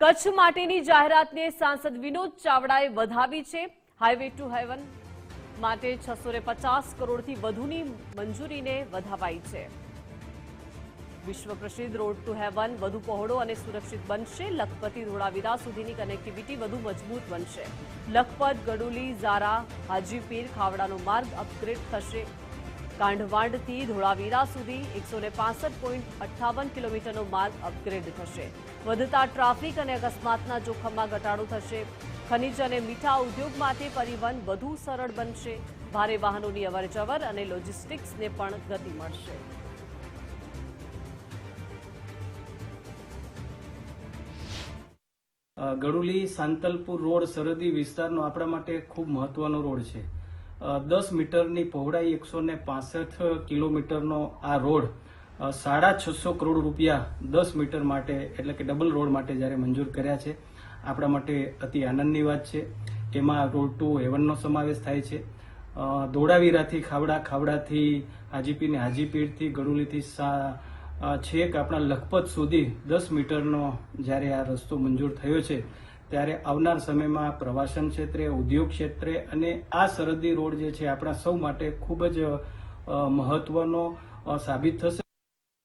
કચ્છ માટેની જાહેરાતને સાંસદ વિનોદ ચાવડાએ વધાવી છે। હાઈવે ટુ હેવન માટે 650 કરોડથી વધુની મંજૂરીને વધાવાઈ છે। વિશ્વ પ્રસિદ્ધ રોડ ટુ હેવન વધુ પહોળો અને સુરક્ષિત બનશે। લખપતથી ધોળાવીરા સુધીની કનેક્ટિવિટી વધુ મજબૂત બનશે। લખપત, ગડુલી, ઝારા, હાજીપીર, ખાવડાનો માર્ગ અપગ્રેડ થશે। કાંઢવાંડથી ધોળાવીરા સુધી 165.58 કિલોમીટરનો માર્ગ અપગ્રેડ થશે। વધતા ટ્રાફિક અને અકસ્માતના જોખમમાં ઘટાડો થશે। ખનિજ અને મીઠા ઉદ્યોગ માટે પરિવહન વધુ સરળ બનશે। ભારે વાહનોની અવરજવર અને લોજિસ્ટિક્સને પણ ગતિ મળશે। ગડુલી સાંતલપુર રોડ સરહદી વિસ્તારનો આપણા માટે ખૂબ મહત્વનો રોડ છે। 10 મીટરની પહોળાઈ 165 કિલોમીટરનો આ રોડ 650 કરોડ રૂપિયા 10 મીટર માટે એટલે કે ડબલ રોડ માટે જ્યારે મંજૂર કર્યા છે, આપણા માટે અતિ આનંદની વાત છે। એમાં રોડ ટુ હેવનનો સમાવેશ થાય છે। ધોળાવીરાથી ખાવડા, ખાવડાથી હાજીપીર ને હાજીપીરથી ગડુલીથી છેક આપણા લખપત સુધી 10 મીટરનો જ્યારે આ રસ્તો મંજૂર થયો છે, ત્યારે આવનાર સમયમાં પ્રવાસન ક્ષેત્રે, ઉદ્યોગ ક્ષેત્રે અને આ સરહદી રોડ જે છે આપણા સૌ માટે ખૂબ જ મહત્વનો સાબિત થશે।